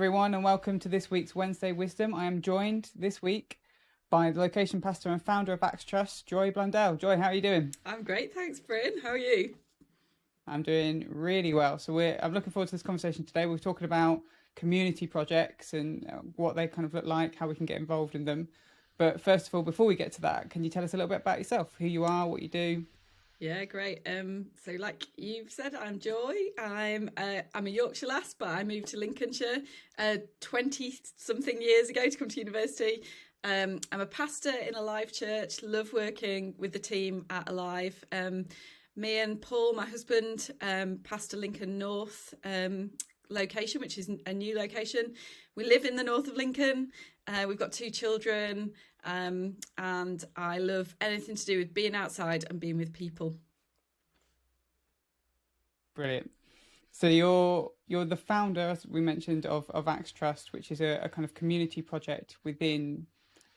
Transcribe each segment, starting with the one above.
everyone, and welcome to this week's Wednesday Wisdom. I am joined this week by the location pastor and founder of Acts Trust, Joy Blundell. Joy, how are you doing? I'm great, thanks, Bryn. How are you? I'm doing really well. I'm looking forward to this conversation today. We're talking about community projects and what they kind of look like, how we can get involved in them. But first of all, before we get to that, can you tell us a little bit about yourself, who you are, what you do? Yeah, great. So like you've said, I'm Joy. I'm a Yorkshire lass, but I moved to Lincolnshire 20 something years ago to come to university. I'm a pastor in Alive Church. Love working with the team at Alive. Me and Paul, my husband, pastor Lincoln North location, which is a new location. We live in the north of Lincoln. We've got 2 children. And I love anything to do with being outside and being with people. Brilliant. So you're the founder, as we mentioned, of Acts Trust, which is a kind of community project within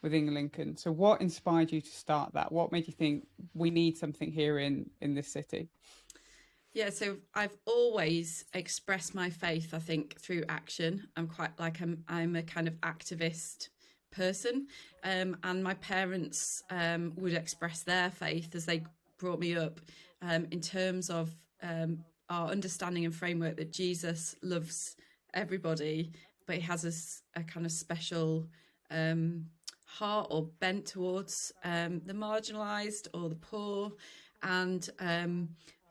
Lincoln. So what inspired you to start that? What made you think we need something here in this city? Yeah, so I've always expressed my faith, I think, through action. I'm a kind of activist person, and my parents would express their faith as they brought me up in terms of our understanding and framework that Jesus loves everybody, but he has a kind of special heart or bent towards the marginalised or the poor.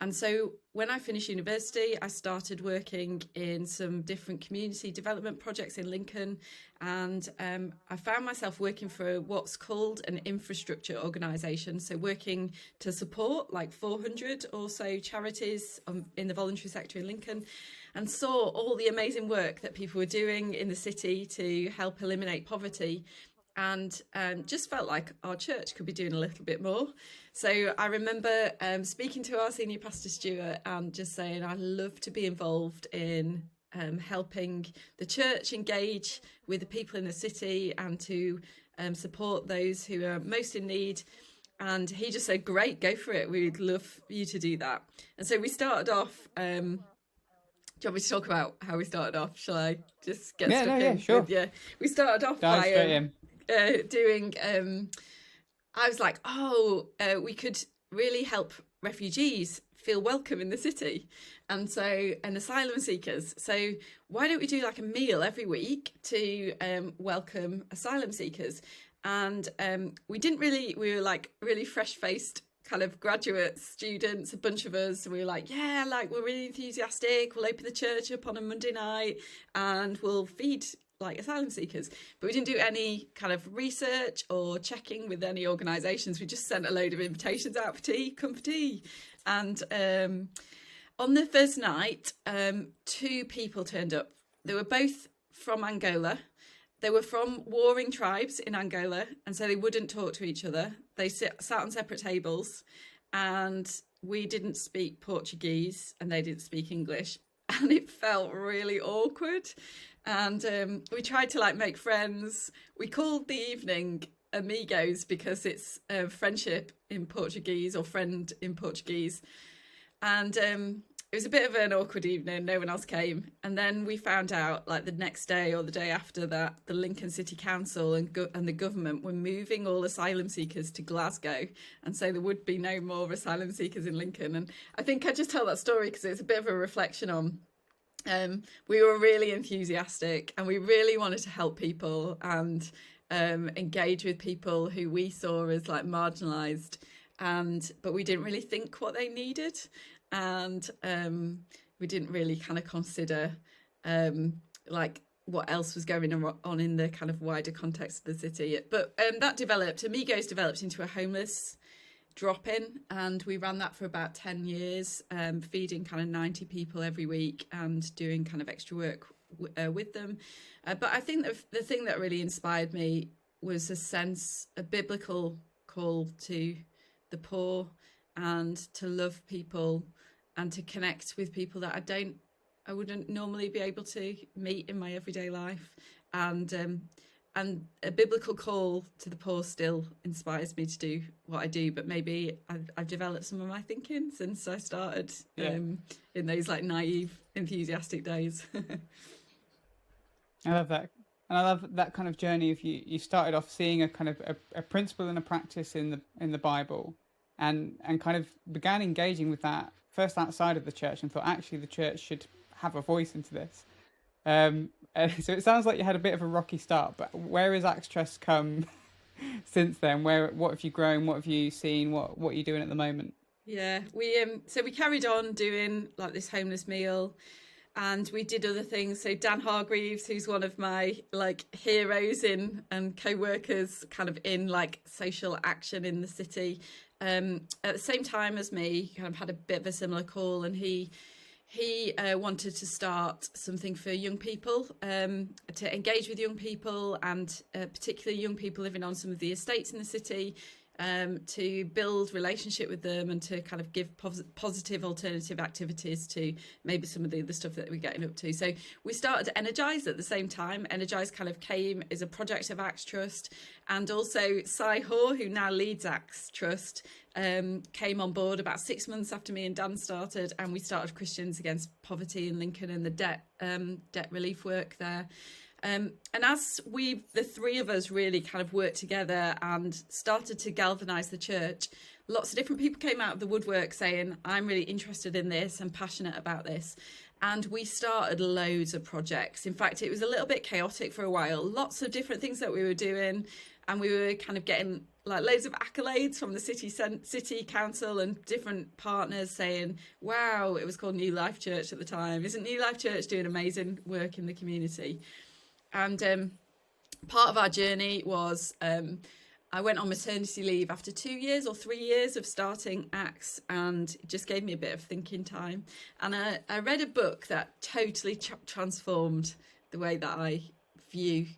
And so when I finished university, I started working in some different community development projects in Lincoln. And I found myself working for what's called an infrastructure organisation. So working to support like 400 or so charities in the voluntary sector in Lincoln, and saw all the amazing work that people were doing in the city to help eliminate poverty. And just felt like our church could be doing a little bit more. So I remember speaking to our senior pastor Stuart and just saying I'd love to be involved in helping the church engage with the people in the city and to support those who are most in need. And he just said, great, go for it. We'd love you to do that. And so we started off... do you want me to talk about how we started off? Shall I just get stuck in? Yeah, sure. We started off Dive straight in. Doing I was like, we could really help refugees feel welcome in the city, and asylum seekers. So why don't we do like a meal every week to welcome asylum seekers? And we were like really fresh-faced kind of graduate students, a bunch of us, and we were like, yeah, like we're really enthusiastic, we'll open the church up on a Monday night and we'll feed like asylum seekers. But we didn't do any kind of research or checking with any organisations. We just sent a load of invitations out for tea, come for tea. And on the first night, 2 people turned up. They were both from Angola. They were from warring tribes in Angola, and so they wouldn't talk to each other. They sat on separate tables, and we didn't speak Portuguese and they didn't speak English. And it felt really awkward. And we tried to like make friends. We called the evening amigos because it's friendship in Portuguese or friend in Portuguese. And it was a bit of an awkward evening. No one else came. And then we found out like the next day or the day after that, the Lincoln City Council and the government were moving all asylum seekers to Glasgow. And so there would be no more asylum seekers in Lincoln. And I think I just tell that story because it's a bit of a reflection on we were really enthusiastic and we really wanted to help people and engage with people who we saw as like marginalised, but we didn't really think what they needed, and we didn't really kind of consider like what else was going on in the kind of wider context of the city. But Amigos developed into a homeless drop-in, and we ran that for about 10 years, feeding kind of 90 people every week and doing kind of extra work with them. But I think the thing that really inspired me was a biblical call to the poor and to love people and to connect with people that I wouldn't normally be able to meet in my everyday life. And a biblical call to the poor still inspires me to do what I do, but maybe I've developed some of my thinking since I started in those like naive, enthusiastic days. I love that. And I love that kind of journey of you started off seeing a kind of a principle and a practice in the Bible, and kind of began engaging with that first outside of the church and thought actually the church should have a voice into this. And so it sounds like you had a bit of a rocky start, but where has Acts Trust come since then? What have you grown? What have you seen? What are you doing at the moment? Yeah, we carried on doing like this homeless meal, and we did other things. So Dan Hargreaves, who's one of my like heroes in and co-workers kind of in like social action in the city, at the same time as me, kind of had a bit of a similar call, and he wanted to start something for young people, to engage with young people, and particularly young people living on some of the estates in the city, to build relationship with them and to kind of give positive alternative activities to maybe some of the other stuff that we're getting up to. So we started Energize at the same time. Energize kind of came as a project of Acts Trust, and also Cy Hoare, who now leads Acts Trust, came on board about 6 months after me and Dan started, and we started Christians Against Poverty in Lincoln and the debt relief work there. And as the three of us really kind of worked together and started to galvanise the church, lots of different people came out of the woodwork saying, I'm really interested in this and passionate about this. And we started loads of projects. In fact, it was a little bit chaotic for a while. Lots of different things that we were doing. And we were kind of getting like loads of accolades from the city council and different partners saying, wow, it was called New Life Church at the time. Isn't New Life Church doing amazing work in the community? And part of our journey was I went on maternity leave after 2 years or 3 years of starting Acts, and it just gave me a bit of thinking time. And I read a book that totally transformed the way that I view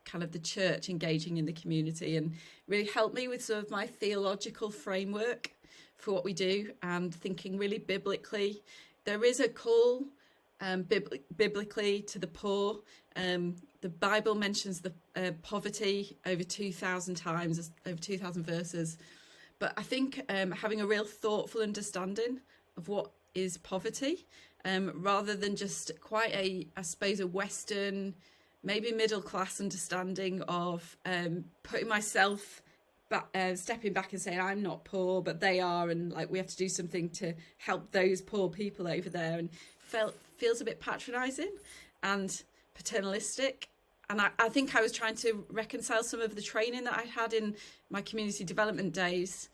kind of the church engaging in the community, and really helped me with some of my theological framework for what we do, and thinking really biblically. There is a call biblically to the poor. The Bible mentions the poverty over 2,000 times, over 2,000 verses. But I think having a real thoughtful understanding of what is poverty, rather than just quite I suppose, a Western, maybe middle class understanding of putting myself back, stepping back and saying I'm not poor, but they are, and like we have to do something to help those poor people over there, and feels a bit patronising and paternalistic. And I think I was trying to reconcile some of the training that I had in my community development days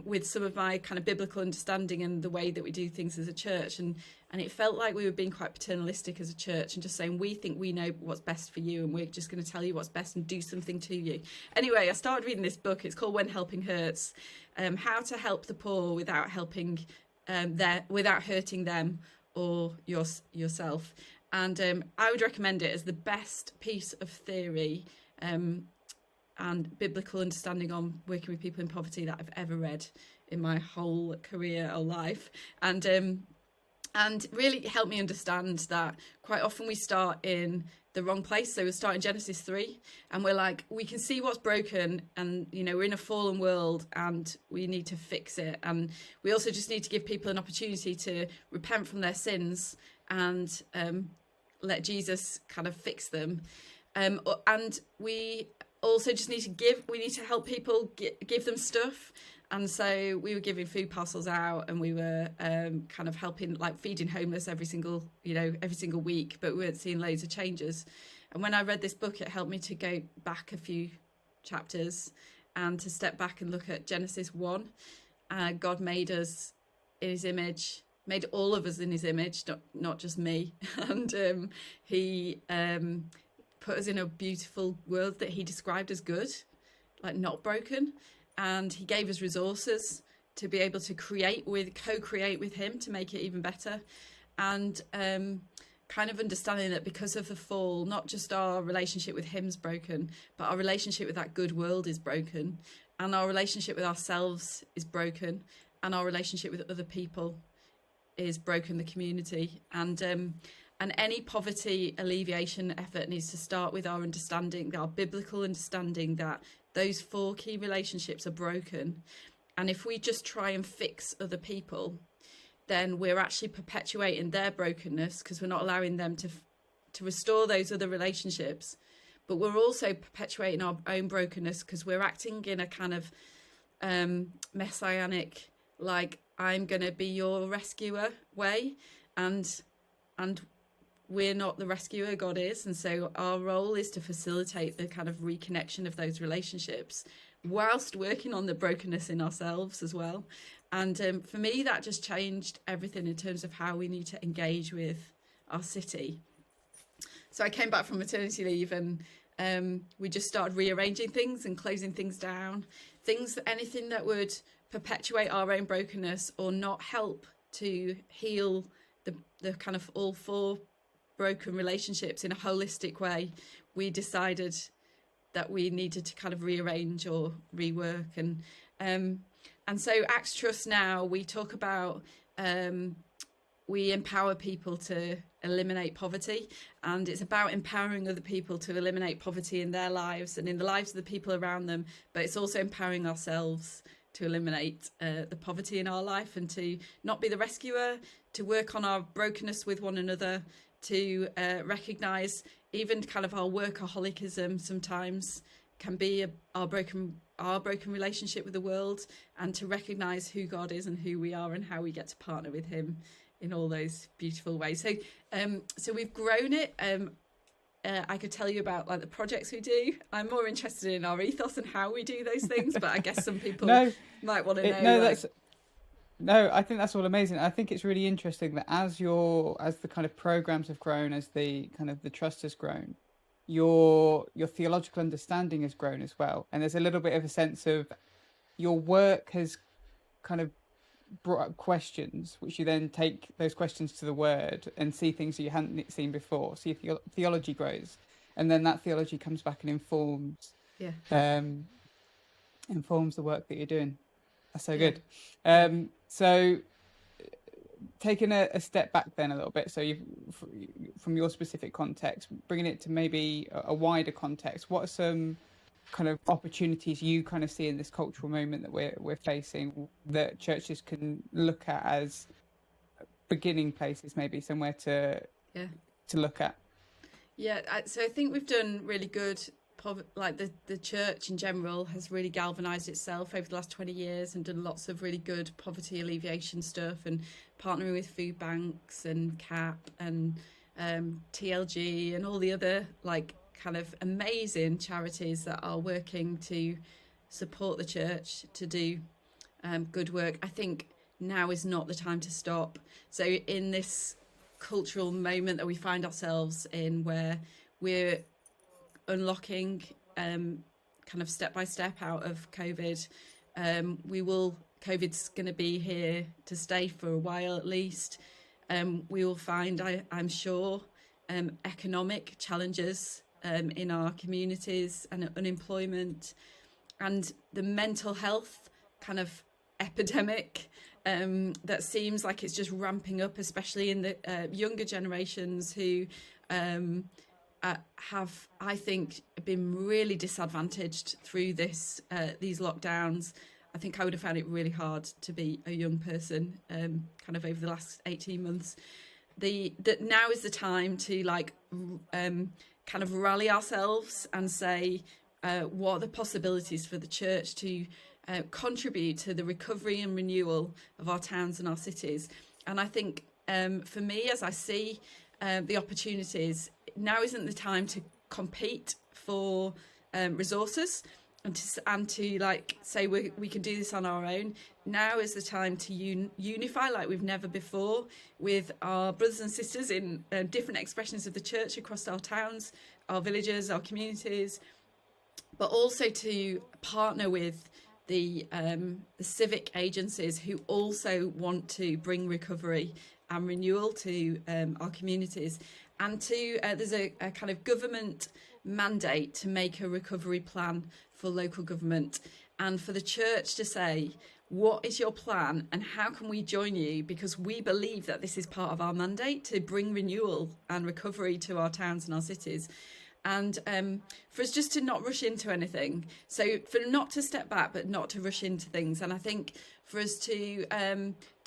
with some of my kind of biblical understanding and the way that we do things as a church. And it felt like we were being quite paternalistic as a church and just saying, we think we know what's best for you and we're just going to tell you what's best and do something to you. Anyway, I started reading this book. It's called When Helping Hurts, How to Help the Poor Without Helping without hurting them or yourself. And I would recommend it as the best piece of theory and biblical understanding on working with people in poverty that I've ever read in my whole career or life. And really helped me understand that quite often we start in the wrong place. So we start in Genesis 3 and we're like, we can see what's broken, and we're in a fallen world and we need to fix it. And we also just need to give people an opportunity to repent from their sins and let Jesus kind of fix them. And we also just need to help people give them stuff. And so we were giving food parcels out, and we were kind of helping, like feeding homeless every single week, but we weren't seeing loads of changes. And when I read this book, it helped me to go back a few chapters and to step back and look at Genesis 1. God made us in his image, made all of us in his image, not just me. And he put us in a beautiful world that he described as good, like not broken. And he gave us resources to be able to co-create with him to make it even better. And kind of understanding that because of the fall, not just our relationship with him's broken, but our relationship with that good world is broken, and our relationship with ourselves is broken, and our relationship with other people is broken, the community. And any poverty alleviation effort needs to start with our understanding, our biblical understanding that those 4 key relationships are broken. And if we just try and fix other people, then we're actually perpetuating their brokenness, because we're not allowing them to to restore those other relationships, but we're also perpetuating our own brokenness because we're acting in a kind of messianic, like, I'm going to be your rescuer way, and we're not the rescuer, God is. And so our role is to facilitate the kind of reconnection of those relationships whilst working on the brokenness in ourselves as well. And for me, that just changed everything in terms of how we need to engage with our city. So I came back from maternity leave, and we just started rearranging things and closing things down, anything that would perpetuate our own brokenness or not help to heal the kind of all four broken relationships in a holistic way. We decided that we needed to kind of rearrange or rework, and so Acts Trust now, we talk about we empower people to eliminate poverty, and it's about empowering other people to eliminate poverty in their lives and in the lives of the people around them, but it's also empowering ourselves to eliminate the poverty in our life and to not be the rescuer, to work on our brokenness with one another, to recognise even kind of our workaholicism sometimes can be our broken relationship with the world, and to recognise who God is and who we are and how we get to partner with him in all those beautiful ways. So we've grown it. I could tell you about like the projects we do. I'm more interested in our ethos and how we do those things, but I guess some people might want to know. No, I think that's all amazing. I think it's really interesting that as the kind of programs have grown, as the kind of the trust has grown, your theological understanding has grown as well. And there's a little bit of a sense of your work has kind of brought up questions, which you then take those questions to the word and see things that you hadn't seen before. So your theology grows, and then that theology comes back and informs the work that you're doing. That's so good. So taking a step back then a little bit, so from your specific context, bringing it to maybe a wider context, what are some kind of opportunities you kind of see in this cultural moment that we're facing that churches can look at as beginning places, maybe somewhere to look at? So I think we've done really good. Like the church in general has really galvanized itself over the last 20 years and done lots of really good poverty alleviation stuff, and partnering with food banks and CAP and TLG and all the other like kind of amazing charities that are working to support the church to do good work. I think now is not the time to stop. So in this cultural moment that we find ourselves in, where we're unlocking kind of step by step out of COVID, COVID's going to be here to stay for a while at least. We will find, I'm sure, economic challenges in our communities and unemployment, and the mental health kind of epidemic that seems like it's just ramping up, especially in the younger generations who have, I think, been really disadvantaged through these lockdowns. I think I would have found it really hard to be a young person kind of over the last 18 months. That now is the time to kind of rally ourselves and say what are the possibilities for the church to contribute to the recovery and renewal of our towns and our cities. And I think for me, as I see the opportunities, now isn't the time to compete for resources and to like say we can do this on our own. Now is the time to unify like we've never before with our brothers and sisters in different expressions of the church across our towns, our villages, our communities, but also to partner with the civic agencies who also want to bring recovery and renewal to our communities. And there's a kind of government mandate to make a recovery plan for local government, and for the church to say, what is your plan and how can we join you? Because we believe that this is part of our mandate to bring renewal and recovery to our towns and our cities. And for us just to not rush into anything. So for not to step back, but not to rush into things. And I think for us to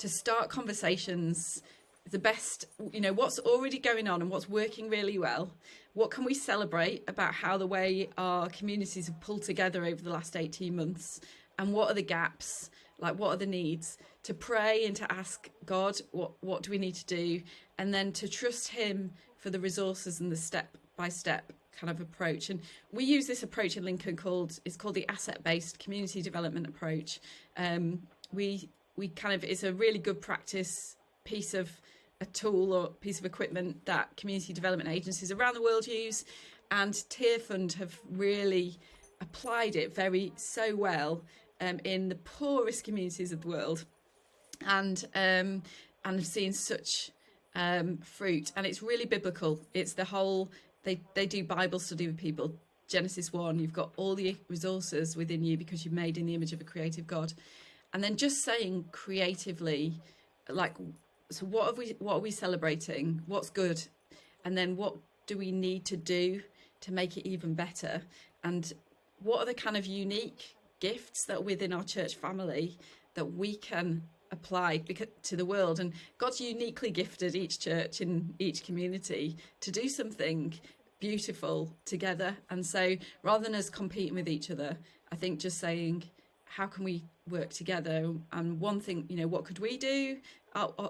start conversations the best, what's already going on and what's working really well. What can we celebrate about how the way our communities have pulled together over the last 18 months? And what are the gaps? Like, what are the needs? To pray and to ask God, what do we need to do? And then to trust him for the resources and the step-by-step kind of approach. And we use this approach in Lincoln it's called the asset-based community development approach. We it's a really good practice piece of a tool or piece of equipment that community development agencies around the world use, and Tear Fund have really applied it so well in the poorest communities of the world, and have seen such fruit. And it's really biblical. It's the whole, they do Bible study with people. Genesis 1, you've got all the resources within you because you're made in the image of a creative God. And then just saying creatively, like, so what are we celebrating? What's good? And then what do we need to do to make it even better? And what are the kind of unique gifts that are within our church family that we can apply to the world? And God's uniquely gifted each church in each community to do something beautiful together. And so rather than us competing with each other, I think just saying, how can we work together? And one thing, what could we do?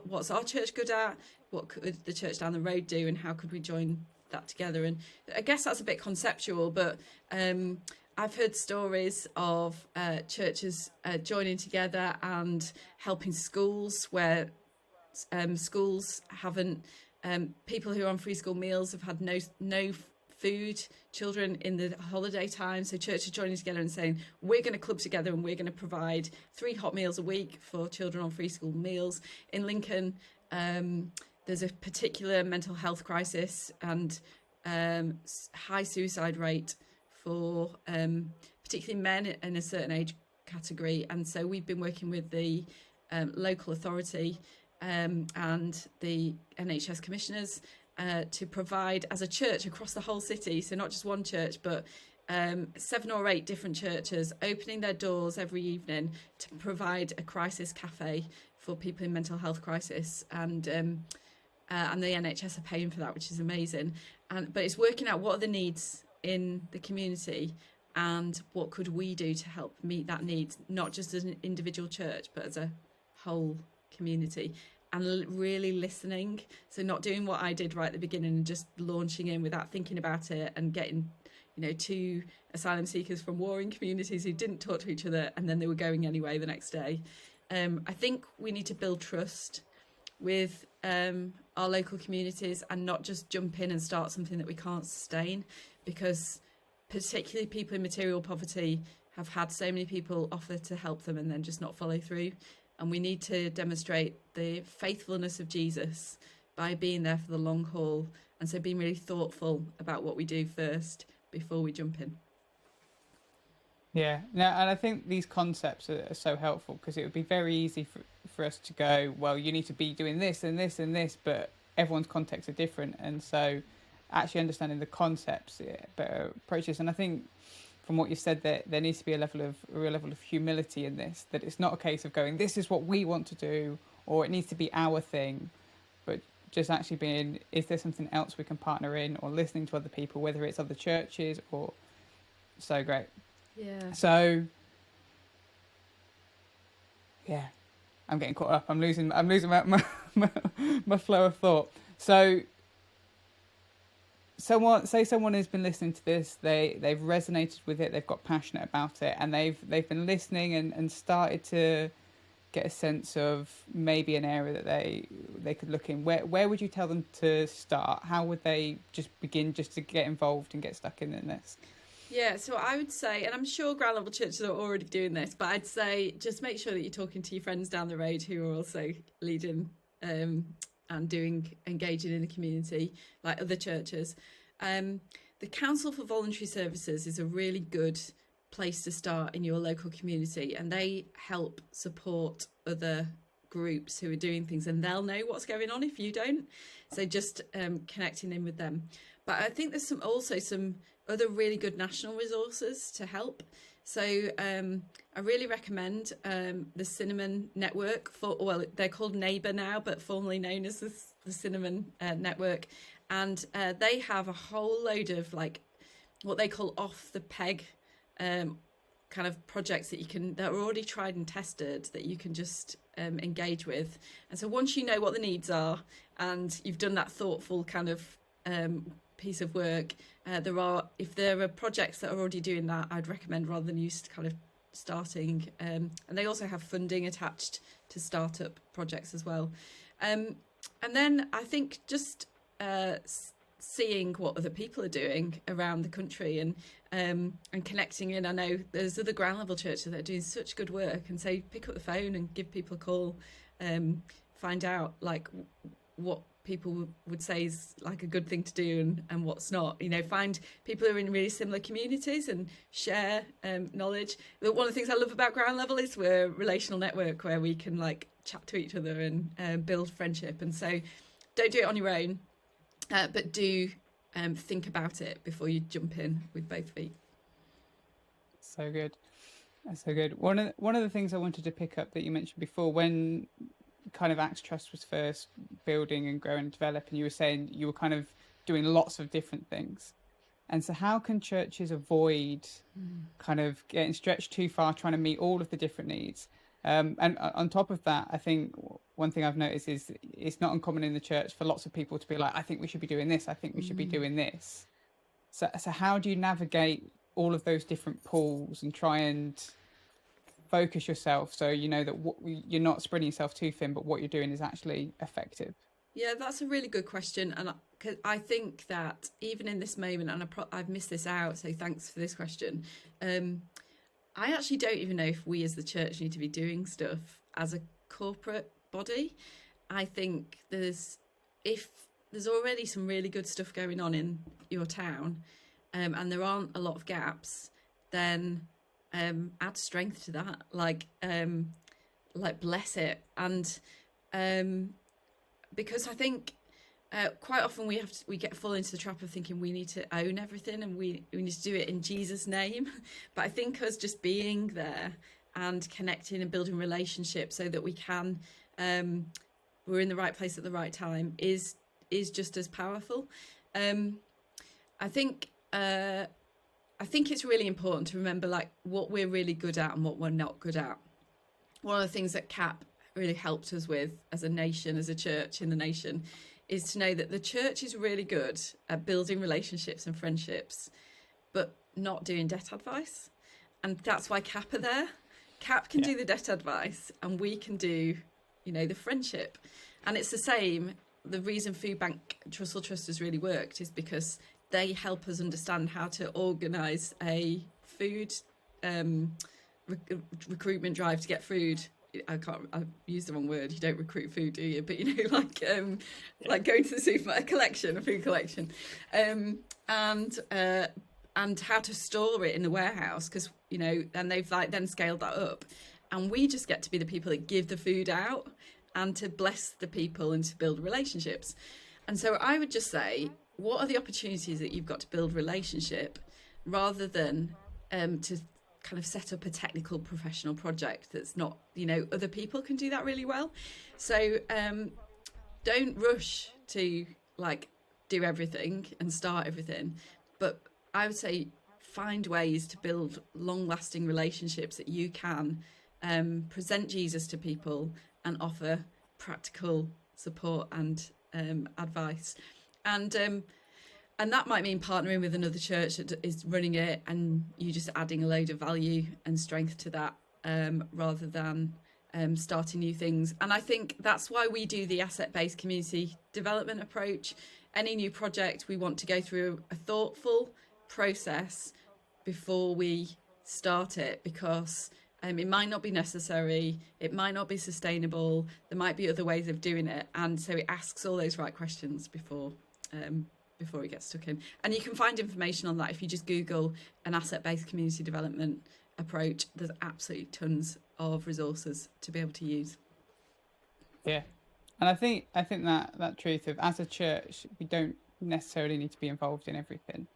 What's our church good at? What could the church down the road do? And how could we join that together? And I guess that's a bit conceptual, but I've heard stories of churches joining together and helping schools where schools haven't, people who are on free school meals have had no food, children in the holiday time. So churches joining together and saying, we're going to club together and we're going to provide 3 hot meals a week for children on free school meals. In Lincoln, there's a particular mental health crisis and high suicide rate for particularly men in a certain age category. And so we've been working with the local authority and the NHS commissioners to provide, as a church across the whole city, so not just one church, but 7 or 8 different churches opening their doors every evening to provide a crisis cafe for people in mental health crisis, and the NHS are paying for that, which is amazing. But it's working out what are the needs in the community and what could we do to help meet that need, not just as an individual church, but as a whole community. And really listening, so not doing what I did right at the beginning and just launching in without thinking about it and getting, 2 asylum seekers from warring communities who didn't talk to each other, and then they were going anyway the next day. I think we need to build trust with our local communities and not just jump in and start something that we can't sustain, because particularly people in material poverty have had so many people offer to help them and then just not follow through. And we need to demonstrate the faithfulness of Jesus by being there for the long haul. And so being really thoughtful about what we do first before we jump in. Yeah, no, and I think these concepts are so helpful, because it would be very easy for us to go, well, you need to be doing this and this and this, but everyone's contexts are different. And so actually understanding the concepts, better approaches. And I think from what you said, that there needs to be a real level of humility in this, that it's not a case of going, this is what we want to do, or it needs to be our thing, but just actually being, is there something else we can partner in, or listening to other people, whether it's other churches or... So great. Yeah. So, yeah, I'm getting caught up. I'm losing my flow of thought. So, someone has been listening to this, they've resonated with it, they've got passionate about it, and they've been listening and started to get a sense of maybe an area that they could look in. Where would you tell them to start? How would they just begin just to get involved and get stuck in this? Yeah, so I would say, and I'm sure ground level churches are already doing this, but I'd say just make sure that you're talking to your friends down the road who are also leading and engaging in the community, like other churches. The Council for Voluntary Services is a really good place to start in your local community, and they help support other groups who are doing things, and they'll know what's going on if you don't. So just connecting in with them. But I think there's some other really good national resources to help. So I really recommend the Cinnamon Network. They're called Neighbour now, but formerly known as the Cinnamon Network. And they have a whole load of like what they call off the peg kind of projects that are already tried and tested that you can just engage with. And so once you know what the needs are and you've done that thoughtful kind of piece of work, if there are projects that are already doing that, I'd recommend rather than you kind of starting. And they also have funding attached to startup projects as well. And then I think just seeing what other people are doing around the country and connecting in. I know there's other ground level churches that are doing such good work, and so pick up the phone and give people a call, find out like what people would say is like a good thing to do and what's not. Find people who are in really similar communities and share knowledge. One of the things I love about ground level is we're a relational network where we can like chat to each other and build friendship. And so don't do it on your own. But do think about it before you jump in with both feet. So good. That's so good. One of the things I wanted to pick up that you mentioned before, when kind of Acts Trust was first building and growing and developing, you were saying you were kind of doing lots of different things. And so how can churches avoid kind of getting stretched too far, trying to meet all of the different needs? And on top of that, I think one thing I've noticed is it's not uncommon in the church for lots of people to be like, I think we should be doing this. I think we should be doing this. So how do you navigate all of those different pools and try and focus yourself so you know that you're not spreading yourself too thin, but what you're doing is actually effective? Yeah, that's a really good question. And I think that even in this moment, and I've missed this out, so thanks for this question. I actually don't even know if we as the church need to be doing stuff as a corporate body. I think there's already some really good stuff going on in your town, and there aren't a lot of gaps, then add strength to that. Like bless it. And because I think quite often we get fall into the trap of thinking we need to own everything and we need to do it in Jesus' name. But I think us just being there and connecting and building relationships so that we can we're in the right place at the right time is just as powerful. I think it's really important to remember like what we're really good at and what we're not good at. One of the things that CAP really helped us with as a nation, as a church in the nation, is to know that the church is really good at building relationships and friendships, but not doing debt advice. And that's why CAP are there. CAP can do the debt advice and we can do, the friendship. And it's the same. The reason Food Bank Trussell Trust has really worked is because they help us understand how to organise a food recruitment drive to get food. I've used the wrong word. You don't recruit food, do you? But like going to the supermarket, a food collection, and how to store it in the warehouse, because and they've then scaled that up, and we just get to be the people that give the food out and to bless the people and to build relationships. And so I would just say, what are the opportunities that you've got to build relationship, rather than to kind of set up a technical professional project that's not, other people can do that really well. So don't rush to like do everything and start everything, but I would say find ways to build long-lasting relationships that you can present Jesus to people and offer practical support and advice. And that might mean partnering with another church that is running it and you just adding a load of value and strength to that, rather than starting new things. And I think that's why we do the asset-based community development approach. Any new project, we want to go through a thoughtful process before we start it, because it might not be necessary, it might not be sustainable, there might be other ways of doing it. And so it asks all those right questions before we get stuck in. And you can find information on that if you just Google an asset-based community development approach. There's absolutely tons of resources to be able to use. Yeah. And I think that truth of, as a church, we don't necessarily need to be involved in everything.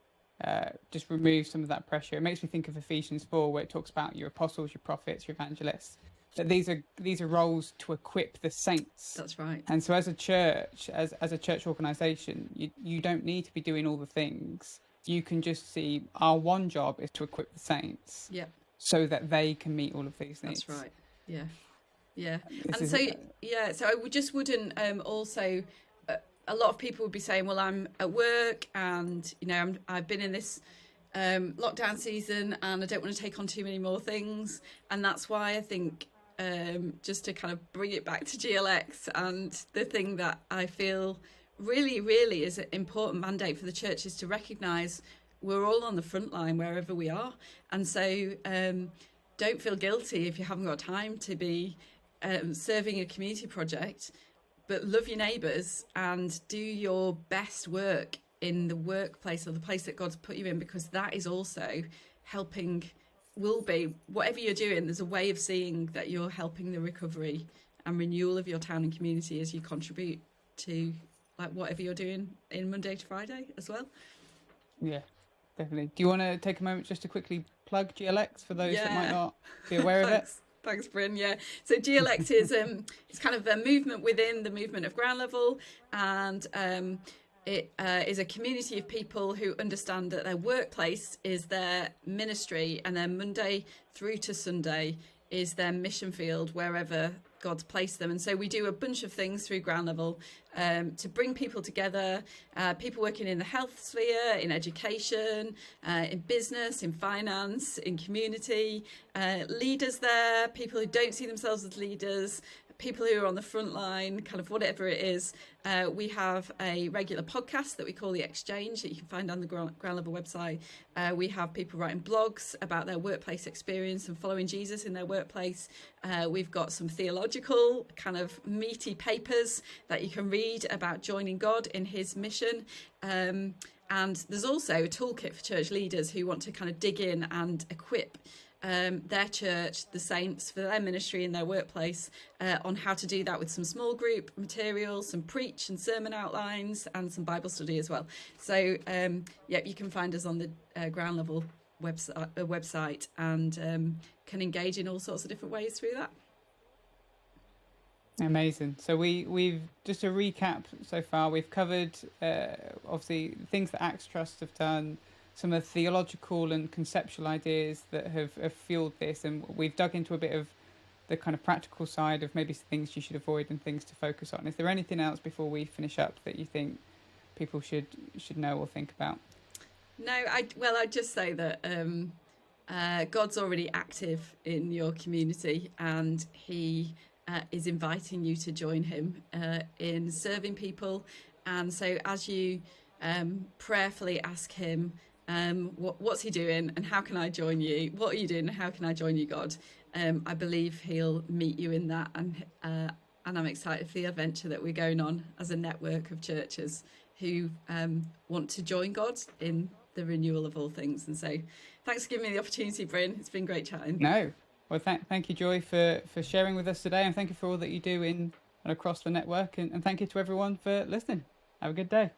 just remove some of that pressure. It makes me think of Ephesians 4, where it talks about your apostles, your prophets, your evangelists. That these are roles to equip the saints. That's right. And so as a church, as a church organisation, you don't need to be doing all the things. You can just see our one job is to equip the saints. Yep. So that they can meet all of these needs. That's right. Yeah. Yeah. And so, so I just wouldn't also, a lot of people would be saying, well, I'm at work and, I've been in this lockdown season and I don't want to take on too many more things. And that's why I think, just to kind of bring it back to GLX, and the thing that I feel really, really is an important mandate for the church is to recognise we're all on the front line wherever we are. And so don't feel guilty if you haven't got time to be serving a community project, but love your neighbours and do your best work in the workplace or the place that God's put you in, because that is also helping, will be, whatever you're doing, there's a way of seeing that you're helping the recovery and renewal of your town and community as you contribute to like whatever you're doing in Monday to Friday as well. Yeah, definitely. Do you want to take a moment just to quickly plug GLX for those that might not be aware of it? Thanks, Bryn. Yeah. So GLX is it's kind of a movement within the movement of Ground Level, and it is a community of people who understand that their workplace is their ministry, and their Monday through to Sunday is their mission field wherever God's placed them. And so we do a bunch of things through Ground Level to bring people together, people working in the health sphere, in education, in business, in finance, in community, leaders there, people who don't see themselves as leaders, people who are on the front line, kind of whatever it is. We have a regular podcast that we call The Exchange that you can find on the Ground Level website. We have people writing blogs about their workplace experience and following Jesus in their workplace. We've got some theological kind of meaty papers that you can read about joining God in his mission. And there's also a toolkit for church leaders who want to kind of dig in and equip their church, the saints, for their ministry in their workplace, on how to do that with some small group material, some preach and sermon outlines, and some Bible study as well. So, you can find us on the Ground Level website and can engage in all sorts of different ways through that. Amazing. So we've just a recap so far. We've covered obviously things that Acts Trust have done, some of the theological and conceptual ideas that have fueled this, and we've dug into a bit of the kind of practical side of maybe things you should avoid and things to focus on. Is there anything else before we finish up that you think people should know or think about? No, I'd just say that God's already active in your community, and he is inviting you to join him in serving people. And so as you prayerfully ask him, what's he doing and how can I join you? What are you doing and how can I join you, God? I believe he'll meet you in that, and I'm excited for the adventure that we're going on as a network of churches who want to join God in the renewal of all things. And so thanks for giving me the opportunity, Bryn. It's been great chatting. No. Well, thank you, Joy, for sharing with us today, and thank you for all that you do in and across the network, and thank you to everyone for listening. Have a good day.